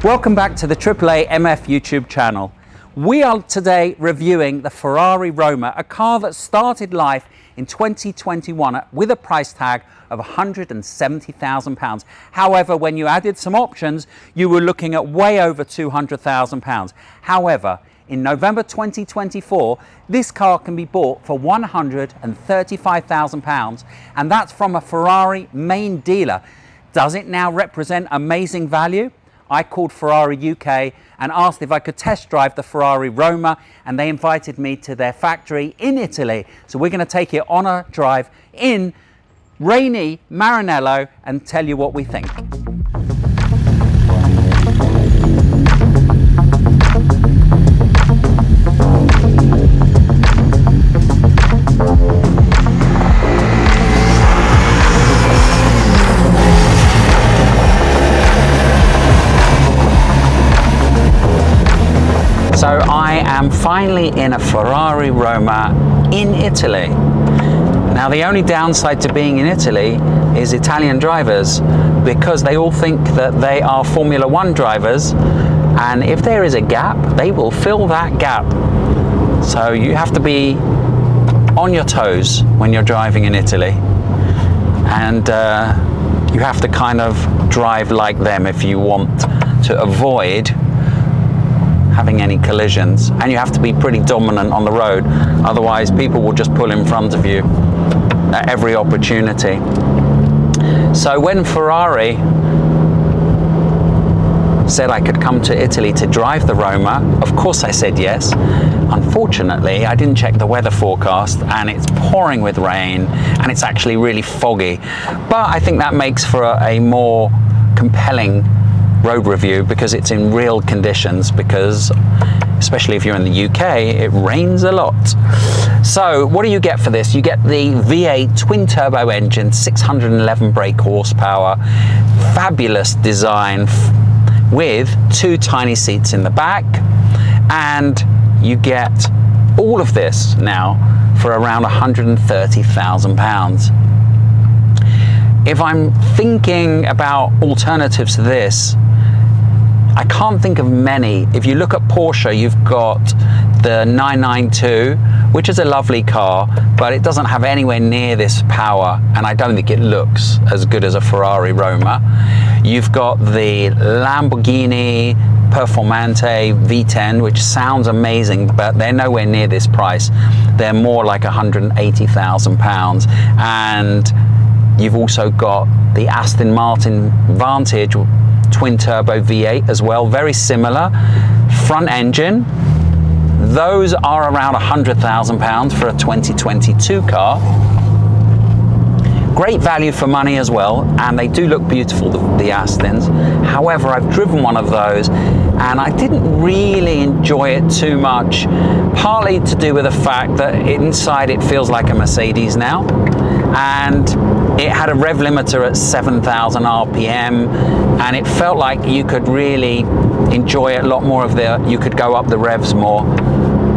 Welcome back to the AAA MF YouTube channel. We are today reviewing the Ferrari Roma, a car that started life in 2021 with a price tag of £170,000. However, when you added some options, you were looking at way over £200,000. However, in November 2024, this car can be bought for £135,000, and that's from a Ferrari main dealer. Does it now represent amazing value? I called Ferrari UK and asked if I could test drive the Ferrari Roma, and they invited me to their factory in Italy. So we're going to take it on a drive in rainy Maranello and tell you what we think. So I am finally in a Ferrari Roma in Italy. Now the only downside to being in Italy is Italian drivers, because they all think that they are Formula One drivers, and if there is a gap, they will fill that gap. So you have to be on your toes when you're driving in Italy, and you have to kind of drive like them if you want to avoid having any collisions, and you have to be pretty dominant on the road, otherwise people will just pull in front of you at every opportunity. So when Ferrari said I could come to Italy to drive the Roma, of course I said yes. Unfortunately, I didn't check the weather forecast, and it's pouring with rain, and it's actually really foggy, but I think that makes for a more compelling road review because it's in real conditions, because especially if you're in the UK, it rains a lot. So what do you get for this? You get the V8 twin turbo engine, 611 brake horsepower, fabulous design with two tiny seats in the back, and you get all of this now for around £130,000. If I'm thinking about alternatives to this, I can't think of many. If you look at Porsche, you've got the 992, which is a lovely car, but it doesn't have anywhere near this power, and I don't think it looks as good as a Ferrari Roma. You've got the Lamborghini Performante V10, which sounds amazing, but they're nowhere near this price. They're more like £180,000. And you've also got the Aston Martin Vantage twin turbo V8 as well, very similar front engine. Those are around £100,000 for a 2022 car. Great value for money as well, and they do look beautiful, the Astons. However, I've driven one of those and I didn't really enjoy it too much, partly to do with the fact that inside it feels like a Mercedes now, and it had a rev limiter at 7,000 RPM, and it felt like you could really enjoy it a lot more you could go up the revs more.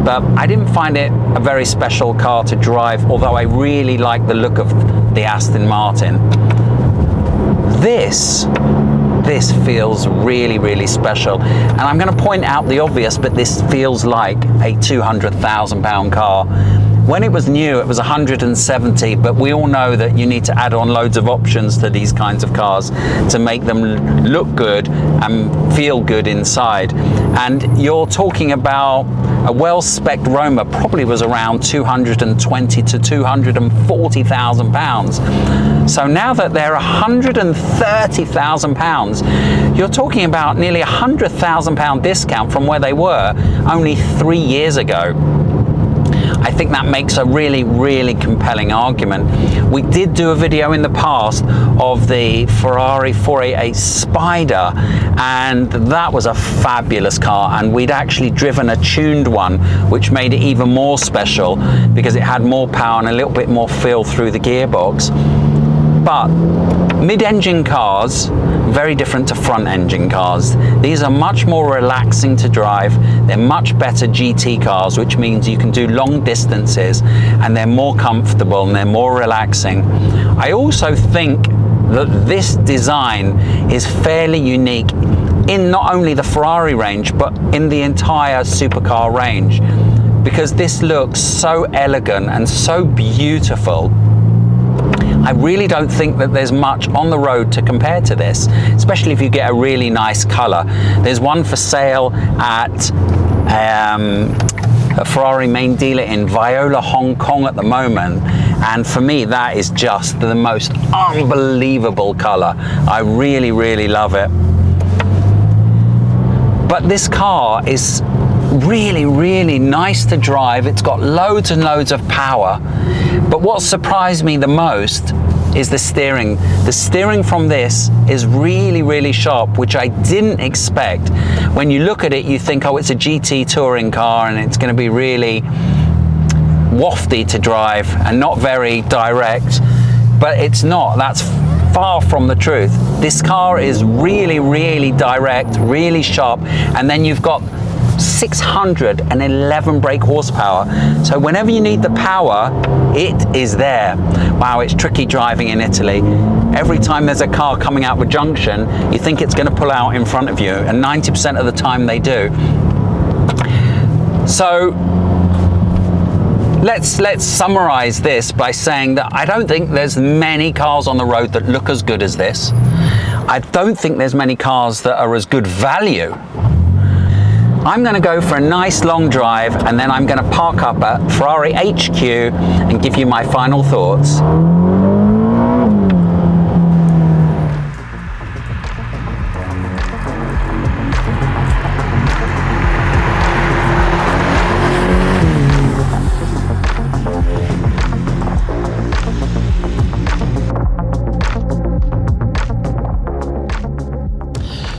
But I didn't find it a very special car to drive, although I really like the look of the Aston Martin. This feels really, really special. And I'm going to point out the obvious, but this feels like a £200,000 car. When it was new, it was 170, but we all know that you need to add on loads of options to these kinds of cars to make them look good and feel good inside. And you're talking about a well-spec'd Roma probably was around £220,000 to £240,000. So now that they're £130,000, you're talking about nearly £100,000 discount from where they were only 3 years ago. I think that makes a really, really compelling argument. We did do a video in the past of the Ferrari 488 Spider, and that was a fabulous car, and we'd actually driven a tuned one, which made it even more special because it had more power and a little bit more feel through the gearbox. But mid-engine cars, very different to front-engine cars. These are much more relaxing to drive. They're much better GT cars, which means you can do long distances, and they're more comfortable and they're more relaxing. I also think that this design is fairly unique in not only the Ferrari range, but in the entire supercar range, because this looks so elegant and so beautiful. I really don't think that there's much on the road to compare to this, especially if you get a really nice color. There's one for sale at a Ferrari main dealer in Viola, Hong Kong at the moment, and for me that is just the most unbelievable color. I really, really love it. But this car is really, really nice to drive. It's got loads and loads of power. But what surprised me the most is the steering. The steering from this is really, really sharp, which I didn't expect. When you look at it, you think, oh, it's a GT touring car and it's going to be really wafty to drive and not very direct, but it's not. That's far from the truth. This car is really, really direct, really sharp, and then you've got 611 brake horsepower. So whenever you need the power, it is there. Wow, it's tricky driving in Italy. Every time there's a car coming out of a junction, you think it's going to pull out in front of you, and 90% of the time they do. So let's summarize this by saying that I don't think there's many cars on the road that look as good as this. I don't think there's many cars that are as good value. I'm going to go for a nice long drive, and then I'm going to park up at Ferrari HQ and give you my final thoughts.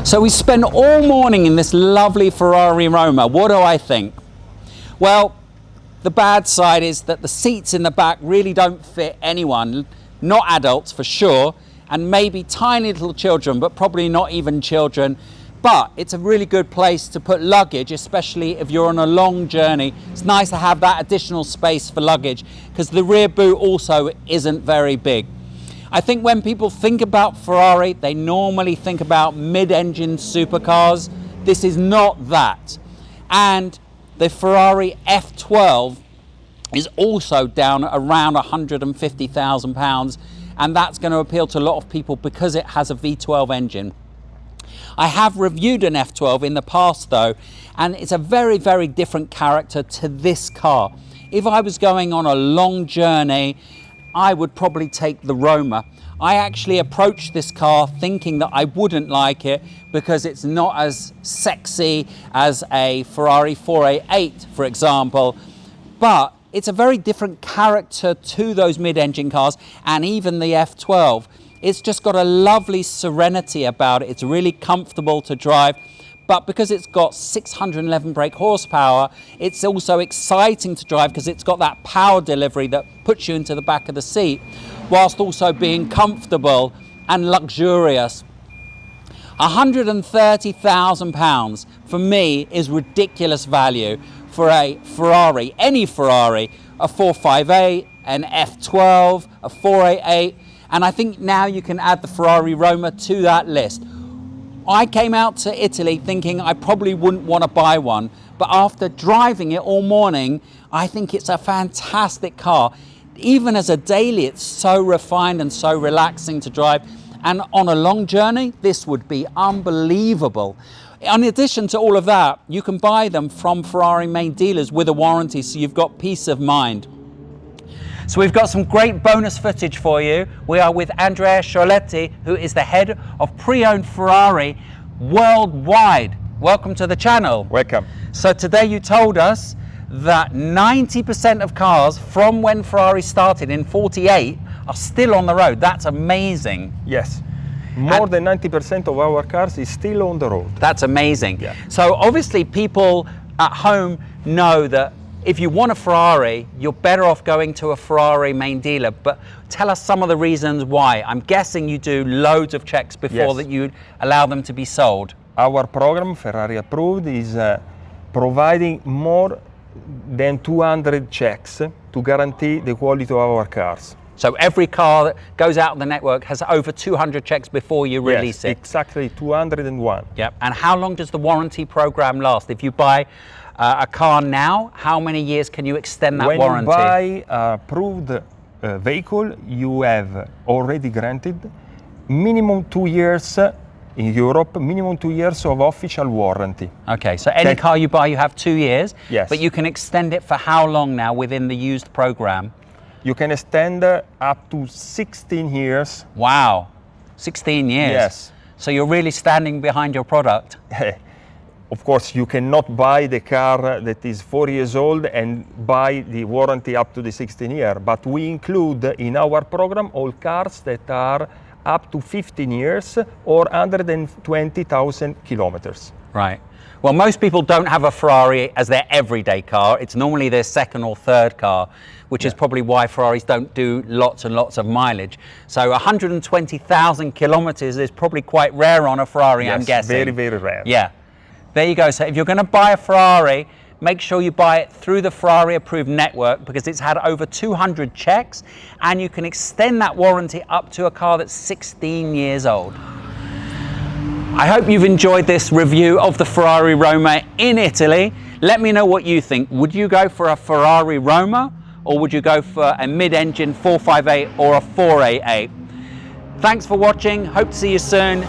So we spent all morning in this lovely Ferrari Roma. What do I think? Well, the bad side is that the seats in the back really don't fit anyone, not adults for sure, and maybe tiny little children, but probably not even children. But it's a really good place to put luggage, especially if you're on a long journey. It's nice to have that additional space for luggage, because the rear boot also isn't very big. I think when people think about Ferrari, they normally think about mid-engine supercars. This is not that. And the Ferrari F12 is also down at around £150,000, and that's going to appeal to a lot of people because it has a V12 engine. I have reviewed an F12 in the past though, and it's a very, very different character to this car. If I was going on a long journey, I would probably take the Roma. I actually approached this car thinking that I wouldn't like it because it's not as sexy as a Ferrari 488, for example, but it's a very different character to those mid-engine cars, and even the F12. It's just got a lovely serenity about it. It's really comfortable to drive. But because it's got 611 brake horsepower, it's also exciting to drive because it's got that power delivery that puts you into the back of the seat, whilst also being comfortable and luxurious. £130,000 for me is ridiculous value for a Ferrari, any Ferrari, a 458, an F12, a 488, and I think now you can add the Ferrari Roma to that list. I came out to Italy thinking I probably wouldn't want to buy one, but after driving it all morning, I think it's a fantastic car. Even as a daily, it's so refined and so relaxing to drive. And on a long journey, this would be unbelievable. In addition to all of that, you can buy them from Ferrari main dealers with a warranty, so you've got peace of mind. So we've got some great bonus footage for you. We are with Andrea Scioletti, who is the head of pre-owned Ferrari worldwide. Welcome to the channel. Welcome. So today you told us that 90% of cars from when Ferrari started in 48 are still on the road. That's amazing. Yes. More than 90% of our cars is still on the road. That's amazing. Yeah. So obviously people at home know that if you want a Ferrari, you're better off going to a Ferrari main dealer, but tell us some of the reasons why. I'm guessing you do loads of checks before that you allow them to be sold. Our program, Ferrari Approved, is providing more than 200 checks to guarantee the quality of our cars. So every car that goes out on the network has over 200 checks before you release Yes, it. exactly 201. Yep. And how long does the warranty program last? If you buy a car now, how many years can you extend that warranty? When you buy a approved vehicle, you have already granted minimum 2 years in Europe, minimum 2 years of official warranty. Okay, so any car you buy, you have 2 years, Yes. but you can extend it for how long now within the used program? You can extend up to 16 years. Wow, 16 years. Yes. So you're really standing behind your product. Of course, you cannot buy the car that is 4 years old and buy the warranty up to the 16 year, but we include in our program all cars that are up to 15 years or 120,000 kilometers. Right. Well, most people don't have a Ferrari as their everyday car. It's normally their second or third car, which is probably why Ferraris don't do lots and lots of mileage. So 120,000 kilometers is probably quite rare on a Ferrari, Yes, I'm guessing. very, very rare. Yeah. There you go. So if you're going to buy a Ferrari, make sure you buy it through the Ferrari approved network because it's had over 200 checks and you can extend that warranty up to a car that's 16 years old. I hope you've enjoyed this review of the Ferrari Roma in Italy. Let me know what you think. Would you go for a Ferrari Roma or would you go for a mid-engine 458 or a 488? Thanks for watching. Hope to see you soon.